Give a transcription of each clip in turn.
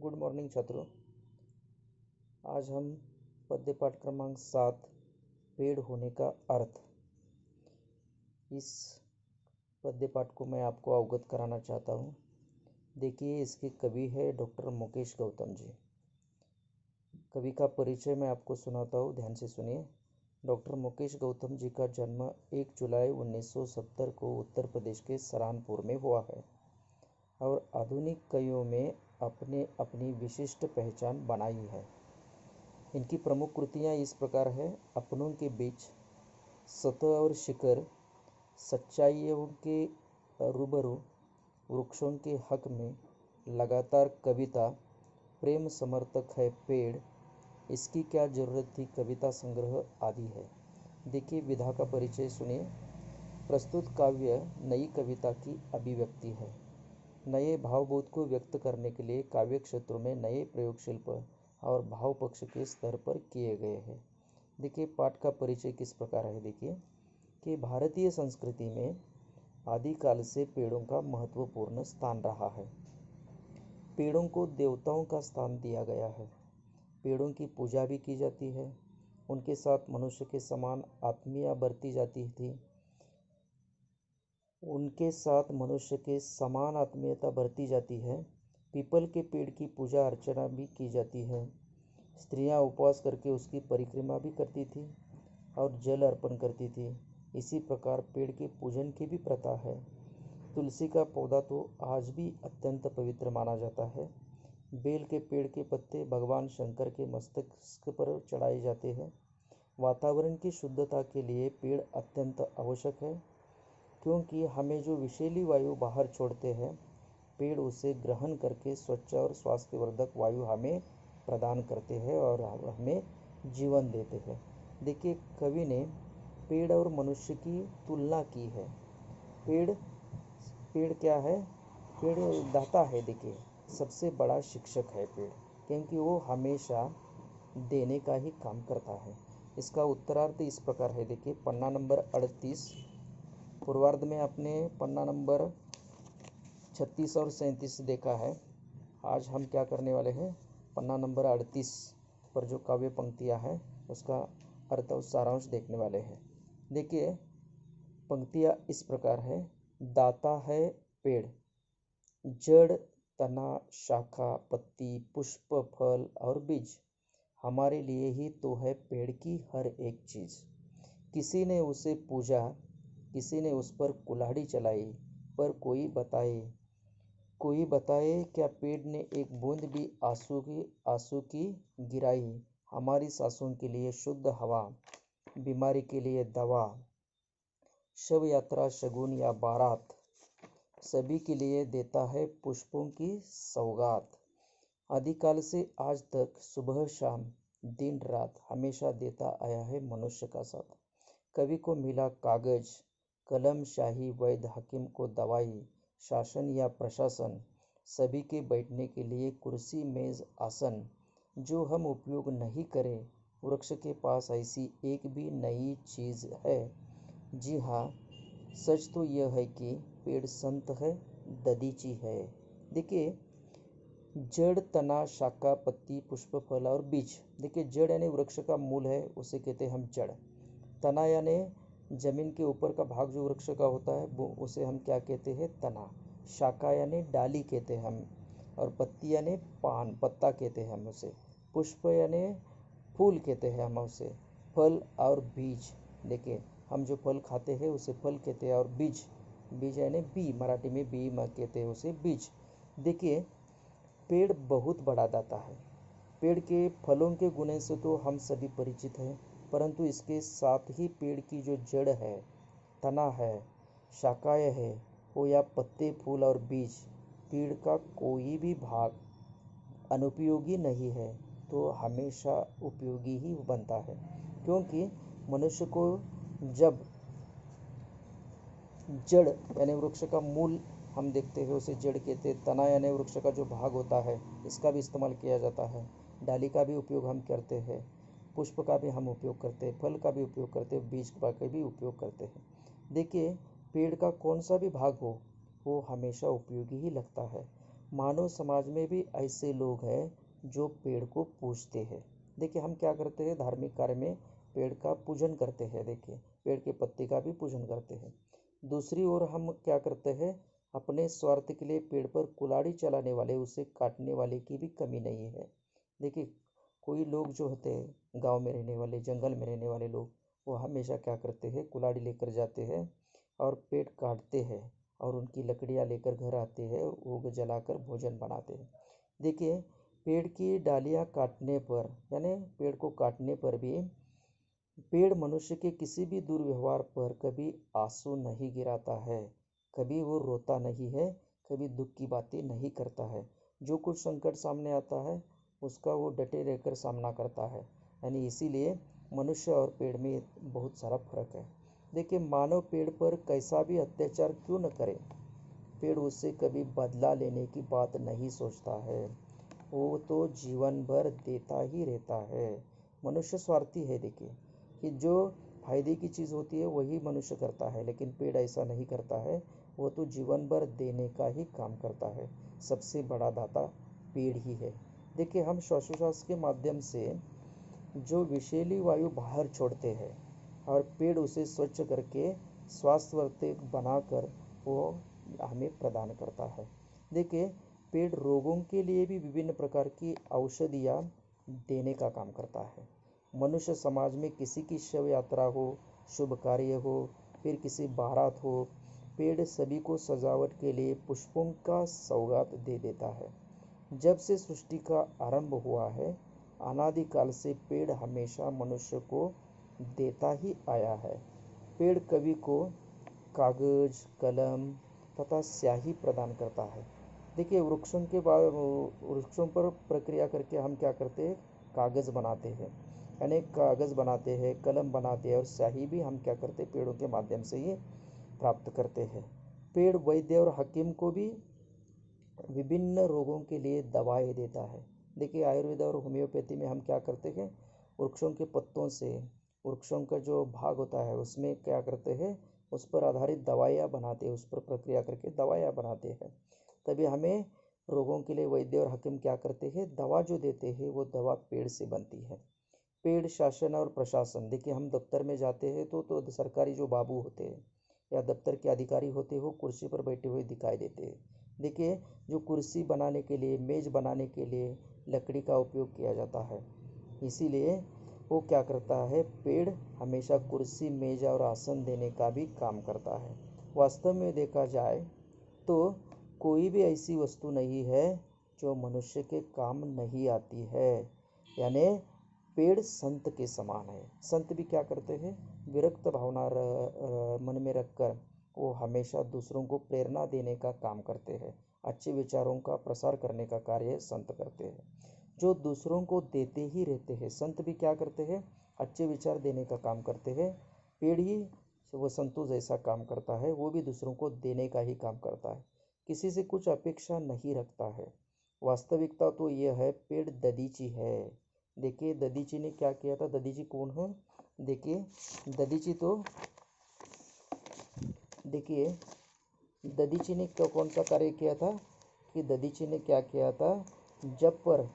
Good morning छात्रों। आज हम पद्य पाठ क्रमांक 7 पेड़ होने का अर्थ, इस पद्य पाठ को मैं आपको अवगत कराना चाहता हूँ। देखिए, इसके कवि है डॉक्टर मुकेश गौतम जी। कवि का परिचय मैं आपको सुनाता हूँ, ध्यान से सुनिए। डॉक्टर मुकेश गौतम जी का जन्म 1 जुलाई 1970 को उत्तर प्रदेश के सहारनपुर में हुआ है और आधुनिक कवियों में अपने अपनी विशिष्ट पहचान बनाई है। इनकी प्रमुख कृतियाँ इस प्रकार है: अपनों के बीच, सतह और शिखर, सच्चाइयों के रूबरू, वृक्षों के हक में, लगातार कविता, प्रेम समर्थक है पेड़, इसकी क्या जरूरत थी, कविता संग्रह आदि है। देखिए, विधा का परिचय सुनिए। प्रस्तुत काव्य नई कविता की अभिव्यक्ति है। नए भावबोध को व्यक्त करने के लिए काव्य क्षेत्रों में नए प्रयोग शिल्प और भाव पक्ष के स्तर पर किए गए हैं। देखिए, पाठ का परिचय किस प्रकार है। देखिए कि भारतीय संस्कृति में आदिकाल से पेड़ों का महत्वपूर्ण स्थान रहा है। पेड़ों को देवताओं का स्थान दिया गया है। पेड़ों की पूजा भी की जाती है। उनके साथ मनुष्य के समान आत्मीयता बरती जाती थी। पीपल के पेड़ की पूजा अर्चना भी की जाती है। स्त्रियां उपवास करके उसकी परिक्रमा भी करती थी और जल अर्पण करती थी। इसी प्रकार पेड़ के पूजन की भी प्रथा है। तुलसी का पौधा तो आज भी अत्यंत पवित्र माना जाता है। बेल के पेड़ के पत्ते भगवान शंकर के मस्तक पर चढ़ाए जाते हैं। वातावरण की शुद्धता के लिए पेड़ अत्यंत आवश्यक है, क्योंकि हमें जो विषैली वायु बाहर छोड़ते हैं, पेड़ उसे ग्रहण करके स्वच्छ और स्वास्थ्यवर्धक वायु हमें प्रदान करते हैं और हमें जीवन देते हैं। देखिए, कवि ने पेड़ और मनुष्य की तुलना की है। पेड़ क्या है? पेड़ दाता है। देखिए, सबसे बड़ा शिक्षक है पेड़, क्योंकि वो हमेशा देने का ही काम करता है। इसका उत्तरार्थ इस प्रकार है। देखिए, पन्ना नंबर 38, पूर्वार्ध में आपने पन्ना नंबर 36 और 37 देखा है। आज हम क्या करने वाले हैं, पन्ना नंबर 38 पर जो काव्य पंक्तियां हैं उसका अर्थ और सारांश देखने वाले हैं। देखिए, पंक्तियां इस प्रकार है। दाता है पेड़, जड़, तना, शाखा, पत्ती, पुष्प, फल और बीज। हमारे लिए ही तो है पेड़ की हर एक चीज। किसी ने उसे पूजा, किसी ने उस पर कुल्हाड़ी चलाई, पर कोई बताए क्या पेड़ ने एक बूंद भी आंसू की गिराई। हमारी सांसों के लिए शुद्ध हवा, बीमारी के लिए दवा, शव यात्रा, शगुन या बारात, सभी के लिए देता है पुष्पों की सौगात। आदिकाल से आज तक सुबह शाम, दिन रात हमेशा देता आया है मनुष्य का साथ। कवि को मिला कागज कलम, शाही वैद्य हकीम को दवाई, शासन या प्रशासन, सभी के बैठने के लिए कुर्सी मेज आसन। जो हम उपयोग नहीं करें, वृक्ष के पास ऐसी एक भी नई चीज है। जी हाँ, सच तो यह है कि पेड़ संत है, ददीची है। देखिए, जड़, तना, शाखा, पत्ती, पुष्प, फल और बीज। देखिए, जड़ यानी वृक्ष का मूल है, उसे कहते हैं हम जड़। तना यानी जमीन के ऊपर का भाग जो वृक्ष का होता है, वो उसे हम क्या कहते हैं, तना। शाखा यानी डाली कहते हैं हम, और पत्ती यानी पान, पत्ता कहते हैं हम उसे। पुष्प यानी फूल कहते हैं हम उसे। फल और बीज, देखिए हम जो फल खाते हैं उसे फल कहते हैं। और बीज यानी बी, मराठी में बी कहते हैं उसे बीज। देखिए, पेड़ बहुत बड़ा दाता है। पेड़ के फलों के गुण से तो हम सभी परिचित हैं, परंतु इसके साथ ही पेड़ की जो जड़ है, तना है, शाखाएं है, हो या पत्ते, फूल और बीज, पेड़ का कोई भी भाग अनुपयोगी नहीं है, तो हमेशा उपयोगी ही बनता है। क्योंकि मनुष्य को जब जड़ यानी वृक्ष का मूल हम देखते हैं, उसे जड़ कहते हैं। तना यानी वृक्ष का जो भाग होता है, इसका भी इस्तेमाल किया जाता है। डाली का भी उपयोग हम करते हैं, पुष्प का भी हम उपयोग करते हैं, फल का भी उपयोग करते हैं, बीज का भी उपयोग करते हैं। देखिए, पेड़ का कौन सा भी भाग हो, वो हमेशा उपयोगी ही लगता है। मानव समाज में भी ऐसे लोग हैं जो पेड़ को पूजते हैं। देखिए हम क्या करते हैं, धार्मिक कार्य में पेड़ का पूजन करते हैं। देखिए पेड़ के पत्ते का भी पूजन करते हैं। दूसरी ओर हम क्या करते हैं, अपने स्वार्थ के लिए पेड़ पर कुल्हाड़ी चलाने वाले, उसे काटने वाले की भी कमी नहीं है। देखिए कोई लोग जो होते हैं गांव में रहने वाले, जंगल में रहने वाले लोग, वो हमेशा क्या करते हैं, कुल्हाड़ी लेकर जाते हैं और पेड़ काटते हैं और उनकी लकड़ियाँ लेकर घर आते हैं, वो जलाकर भोजन बनाते हैं। देखिए पेड़ की डालियाँ काटने पर, यानी पेड़ को काटने पर भी पेड़ मनुष्य के किसी भी दुर्व्यवहार पर कभी आंसू नहीं गिराता है, कभी वो रोता नहीं है, कभी दुख की बातें नहीं करता है। जो कुछ संकट सामने आता है उसका वो डटे रहकर सामना करता है। यानी इसीलिए मनुष्य और पेड़ में बहुत सारा फर्क है। देखिए मानव पेड़ पर कैसा भी अत्याचार क्यों न करे, पेड़ उससे कभी बदला लेने की बात नहीं सोचता है। वो तो जीवन भर देता ही रहता है। मनुष्य स्वार्थी है। देखिए कि जो फायदे की चीज़ होती है वही मनुष्य करता है, लेकिन पेड़ ऐसा नहीं करता है। वो तो जीवन भर देने का ही काम करता है। सबसे बड़ा दाता पेड़ ही है। देखिए हम श्वासोच्छ्वास के माध्यम से जो विषैली वायु बाहर छोड़ते हैं और पेड़ उसे स्वच्छ करके स्वास्थ्यवर्धक बनाकर वो हमें प्रदान करता है। देखिए पेड़ रोगों के लिए भी विभिन्न प्रकार की औषधियाँ देने का काम करता है। मनुष्य समाज में किसी की शव यात्रा हो, शुभ कार्य हो, फिर किसी बारात हो, पेड़ सभी को सजावट के लिए पुष्पों का सौगात दे देता है। जब से सृष्टि का आरंभ हुआ है, अनादिकाल से पेड़ हमेशा मनुष्य को देता ही आया है। पेड़ कवि को कागज, कलम तथा स्याही प्रदान करता है। देखिए वृक्षों पर प्रक्रिया करके हम क्या करते हैं, कागज बनाते हैं, यानी कागज बनाते हैं, कलम बनाते हैं और स्याही भी हम क्या करते हैं, पेड़ों के माध्यम से ही प्राप्त करते हैं। पेड़ वैद्य और हकीम को भी विभिन्न रोगों के लिए दवाएं देता है। देखिए आयुर्वेद और होम्योपैथी में हम क्या करते हैं, वृक्षों के पत्तों से, वृक्षों का जो भाग होता है उसमें क्या करते हैं, उस पर आधारित दवाइयाँ बनाते हैं, उस पर प्रक्रिया करके दवाइयाँ बनाते हैं। तभी हमें रोगों के लिए वैद्य और हकीम क्या करते हैं, दवा जो देते हैं वो दवा पेड़ से बनती है। पेड़ शासन और प्रशासन, देखिए हम दफ्तर में जाते हैं तो सरकारी जो बाबू होते हैं या दफ्तर के अधिकारी होते हैं वो कुर्सी पर बैठे हुए दिखाई देते हैं। देखिए जो कुर्सी बनाने के लिए, मेज बनाने के लिए लकड़ी का उपयोग किया जाता है, इसीलिए वो क्या करता है, पेड़ हमेशा कुर्सी, मेज और आसन देने का भी काम करता है। वास्तव में देखा जाए तो कोई भी ऐसी वस्तु नहीं है जो मनुष्य के काम नहीं आती है। यानी पेड़ संत के समान है। संत भी क्या करते हैं, विरक्त भावना मन में रखकर वो हमेशा दूसरों को प्रेरणा देने का काम करते हैं। अच्छे विचारों का प्रसार करने का कार्य संत करते हैं, जो दूसरों को देते ही रहते हैं। संत भी क्या करते हैं, अच्छे विचार देने का काम करते हैं। पेड़ ही वो संतों जैसा काम करता है, वो भी दूसरों को देने का ही काम करता है, किसी से कुछ अपेक्षा नहीं रखता है। वास्तविकता तो यह है, पेड़ ददीची है। देखिए ददीची ने क्या किया था, ददीची कौन है, देखिए ददीची तो देखिए ददीची ने कौन सा कार्य किया था, कि ददीची ने क्या किया था, जब पर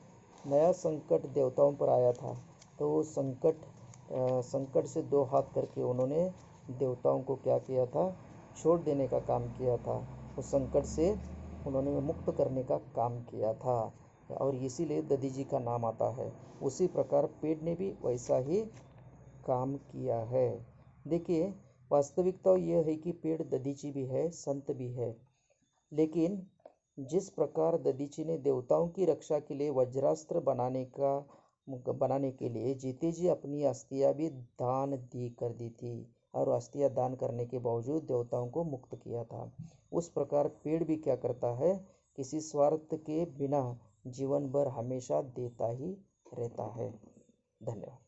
नया संकट देवताओं पर आया था तो वो संकट से दो हाथ करके उन्होंने देवताओं को क्या किया था, छोड़ देने का काम किया था। उस संकट से उन्होंने मुक्त करने का काम किया था और इसीलिए ददी जी का नाम आता है। उसी प्रकार पेड़ ने भी वैसा ही काम किया है। देखिए वास्तविकता यह है कि पेड़ ददीची भी है, संत भी है, लेकिन जिस प्रकार ददीची ने देवताओं की रक्षा के लिए वज्रास्त्र बनाने के लिए जीते जी अपनी अस्थियां भी दान दी कर दी थी और अस्थियां दान करने के बावजूद देवताओं को मुक्त किया था, उस प्रकार पेड़ भी क्या करता है, किसी स्वार्थ के बिना जीवन भर हमेशा देता ही रहता है। धन्यवाद।